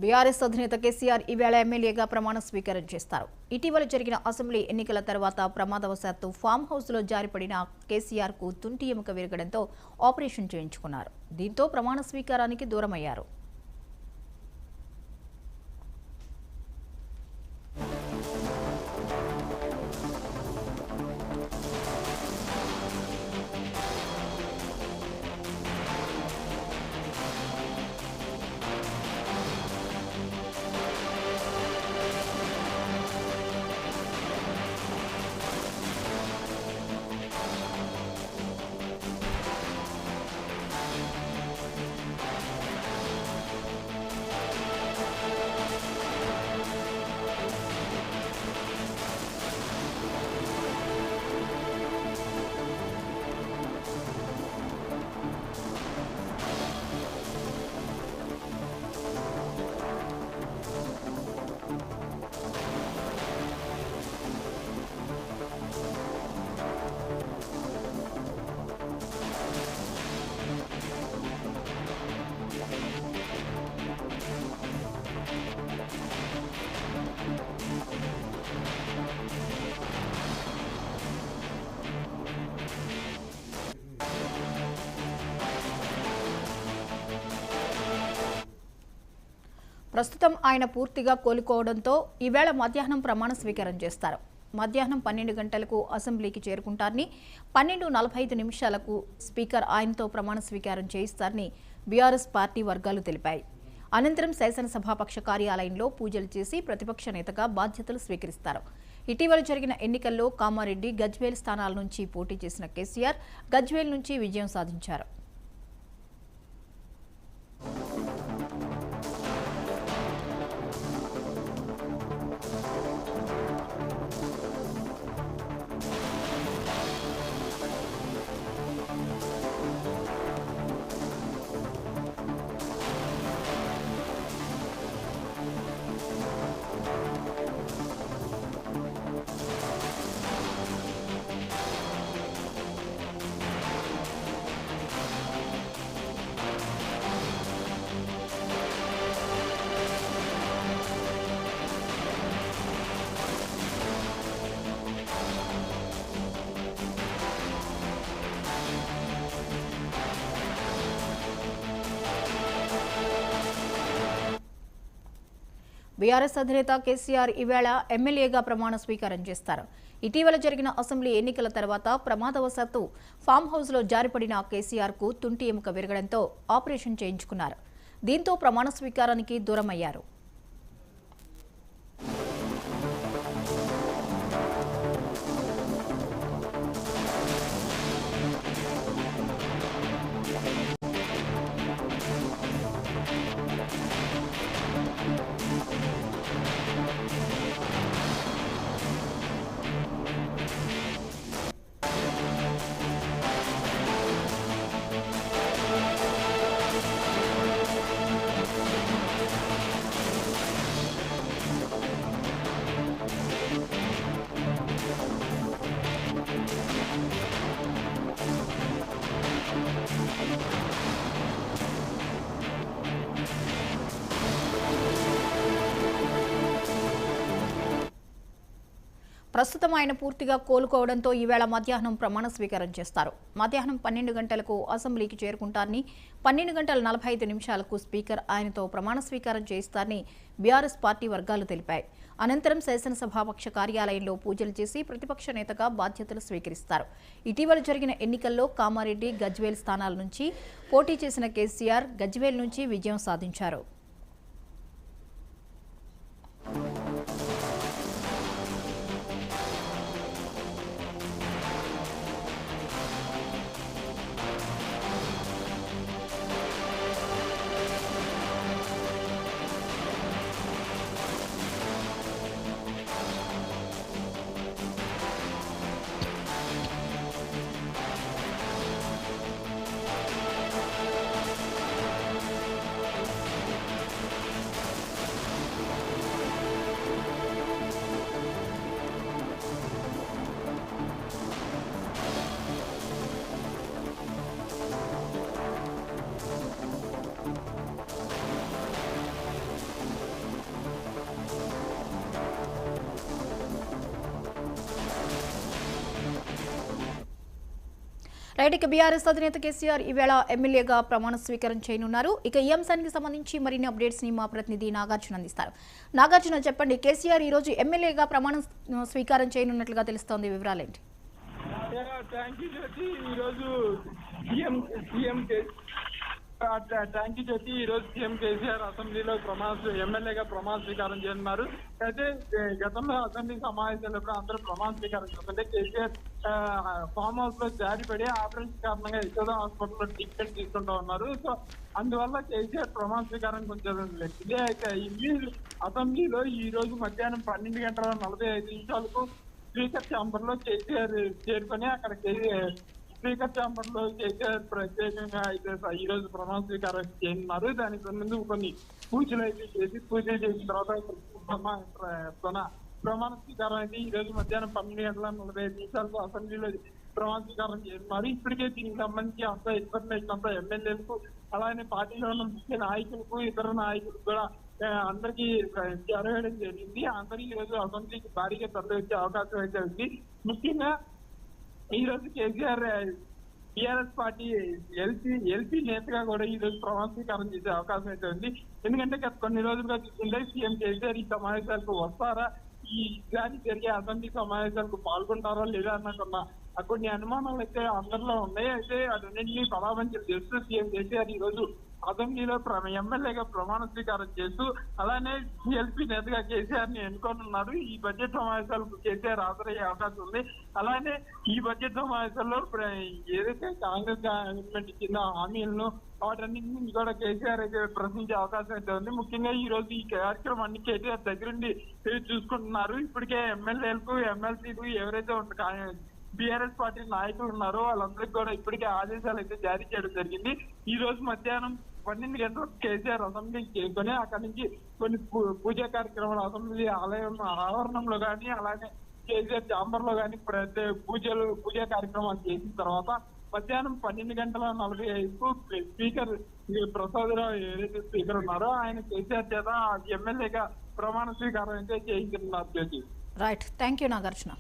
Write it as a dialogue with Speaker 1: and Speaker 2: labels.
Speaker 1: BRS అధినేత కేసీఆర్ ఈవేళ ఎమ్మెల్యేగా ప్రమాణ స్వీకారం చేస్తారు. ఇటీవల జరిగిన అసెంబ్లీ ఎన్నికల తర్వాత ప్రమాదవశాత్తు ఫామ్ హౌస్లో జారిపడిన కేసీఆర్కు తుంటి ఎముక విరగడంతో ఆపరేషన్ చేయించుకున్నారు. దీంతో ప్రమాణ స్వీకారానికి దూరమయ్యారు. ప్రస్తుతం ఆయన పూర్తిగా కోలుకోవడంతో ఈవేళ మధ్యాహ్నం ప్రమాణ స్వీకారం చేస్తారు. మధ్యాహ్నం 12 గంటలకు అసెంబ్లీకి చేరుకుంటారని, 12:45 స్పీకర్ ఆయనతో ప్రమాణ స్వీకారం చేయిస్తారని బీఆర్ఎస్ పార్టీ వర్గాలు తెలిపాయి. అనంతరం శాసనసభాపక్ష కార్యాలయంలో పూజలు చేసి ప్రతిపక్ష నేతగా బాధ్యతలు స్వీకరిస్తారు. ఇటీవల జరిగిన ఎన్నికల్లో కామారెడ్డి, గజ్వేల్ స్థానాల నుంచి పోటీ చేసిన కేసీఆర్ గజ్వేల్ నుంచి విజయం సాధించారు. బీఆర్ఎస్ అధినేత కేసీఆర్ ఈవేళ ఎమ్మెల్యేగా ప్రమాణ స్వీకారం చేస్తారు. ఇటీవల జరిగిన అసెంబ్లీ ఎన్నికల తర్వాత ప్రమాదవశాత్తు ఫామ్ హౌస్లో జారిపడిన కేసీఆర్కు తుంటి ఎముక విరగడంతో ఆపరేషన్ చేయించుకున్నారు. దీంతో ప్రమాణ స్వీకారానికి దూరమయ్యారు. ప్రస్తుతం ఆయన పూర్తిగా కోలుకోవడంతో ఈవేళ మధ్యాహ్నం ప్రమాణ స్వీకారం చేస్తారు. మధ్యాహ్నం 12 గంటలకు అసెంబ్లీకి చేరుకుంటారని, 12:45 స్పీకర్ ఆయనతో ప్రమాణ స్వీకారం చేయిస్తారని బీఆర్ఎస్ పార్టీ వర్గాలు తెలిపాయి. అనంతరం శాసనసభాపక్ష కార్యాలయంలో పూజలు చేసి ప్రతిపక్ష నేతగా బాధ్యతలు స్వీకరిస్తారు. ఇటీవల జరిగిన ఎన్నికల్లో కామారెడ్డి, గజ్వేల్ స్థానాల నుంచి పోటీ చేసిన కేసీఆర్ గజ్వేల్ నుంచి విజయం సాధించారు. రైట్, ఇక బీఆర్ఎస్ అధినేత కేసీఆర్ ఈవేళ ఎమ్మెల్యేగా ప్రమాణ స్వీకారం చేయనున్నారు. ఇక ఈ అంశానికి సంబంధించి మరిన్ని అప్డేట్స్ ని మా ప్రతినిధి నాగార్జున అందిస్తారు. నాగార్జున, చెప్పండి, కేసీఆర్ ఈ రోజు ఎమ్మెల్యేగా ప్రమాణ స్వీకారం చేయనున్నట్లుగా తెలుస్తోంది, వివరాలేంటి?
Speaker 2: ఈ రోజు సీఎం కేసీఆర్ అసెంబ్లీలో ఎమ్మెల్యేగా ప్రమాణ స్వీకారం చేయనున్నారు. అయితే గతంలో అసెంబ్లీ సమావేశాలప్పుడు అందరూ ప్రమాణ స్వీకారం చేస్తుంటే కేసీఆర్ ఫామ్ హౌస్ లో జారిపడి ఆపరేషన్ కారణంగా యశోద హాస్పిటల్లో టికెట్ తీసుకుంటూ ఉన్నారు. సో అందువల్ల కేసీఆర్ ప్రమాణ స్వీకారం కొంచెం ఇదే అసెంబ్లీలో ఈ రోజు మధ్యాహ్నం 12:45 స్పీకర్ ఛాంబర్ లో కేసీఆర్ చేరుకొని అక్కడ స్పీకర్ ఛాంబర్ లో కేసీఆర్ ప్రత్యేకంగా అయితే ఈ రోజు ప్రమాణ స్వీకారం చేయనున్నారు. దానికి ముందు కొన్ని పూజలు అయితే చేసి పూజలు చేసిన తర్వాత ప్రమాణ స్వీకారం అయితే ఈ రోజు మధ్యాహ్నం 12:45 అసెంబ్లీలో ప్రమాణ స్వీకారం చేస్తున్నారు. ఇప్పటికే దీనికి సంబంధించి అంతా ఎమ్మెల్యేలకు అలానే పార్టీలో ఉన్న ముఖ్య నాయకులకు ఇతర నాయకులకు కూడా అందరికీ చేరవేయడం జరిగింది. అందరికీ ఈ రోజు అసెంబ్లీకి భారీగా తరలి వచ్చే అవకాశం అయితే ఉంది. ముఖ్యంగా ఈ రోజు కేసీఆర్ టీఆర్ఎస్ పార్టీ ఎల్పీ నేతగా కూడా ఈ రోజు ప్రమాణ స్వీకారం చేసే అవకాశం అయితే ఉంది. ఎందుకంటే గత కొన్ని రోజులుగా చూస్తుంటే సీఎం కేసీఆర్ ఈ సమావేశాలకు వస్తారా, ఈ గాలి జరిగే అసెంబ్లీ సమావేశాలకు పాల్గొంటారా లేదా అన్నకున్న కొన్ని అనుమానాలు అయితే అందరిలో ఉన్నాయి. అయితే అన్నింటినీ పరామంచలు చేస్తూ సీఎం కేసీఆర్ ఈ రోజు అసెంబ్లీలో ఎమ్మెల్యేగా ప్రమాణ స్వీకారం చేస్తూ అలానే ఎల్పీ నేతగా కేసీఆర్ ని ఎన్నుకోనున్నారు. ఈ బడ్జెట్ సమావేశాలకు కేసీఆర్ హాజరయ్యే అవకాశం ఉంది. అలానే ఈ బడ్జెట్ సమావేశాల్లో ఏదైతే కాంగ్రెస్ గవర్నమెంట్ ఇచ్చిన హామీలను వాటన్నింటినీ కూడా కేసీఆర్ అయితే ప్రశ్నించే అవకాశం అయితే ఉంది. ముఖ్యంగా ఈ రోజు ఈ కార్యక్రమాన్ని కేసీఆర్ దగ్గరుండి చూసుకుంటున్నారు. ఇప్పటికే ఎమ్మెల్యేలకు ఎమ్మెల్సీలు ఎవరైతే బీఆర్ఎస్ పార్టీ నాయకులు ఉన్నారో వాళ్ళందరికీ కూడా ఇప్పటికే ఆదేశాలు అయితే జారీ చేయడం జరిగింది. ఈ రోజు మధ్యాహ్నం 12 గంటలకు కేసీఆర్ అసెంబ్లీకి చేరుకొని అక్కడి నుంచి కొన్ని పూజా కార్యక్రమాలు అసెంబ్లీ ఆలయం ఆవరణంలో కానీ అలానే కేసీఆర్ ఛాంబర్ లో కానీ పూజా కార్యక్రమాలు చేసిన తర్వాత మధ్యాహ్నం 12:45 స్పీకర్ ప్రసాదరావు ఏదైతే స్పీకర్ ఉన్నారో ఆయన కేసీఆర్ చేత ఎమ్మెల్యేగా ప్రమాణ స్వీకారం అయితే చేయించున్నారు.
Speaker 1: Right, thank you Nagarjuna.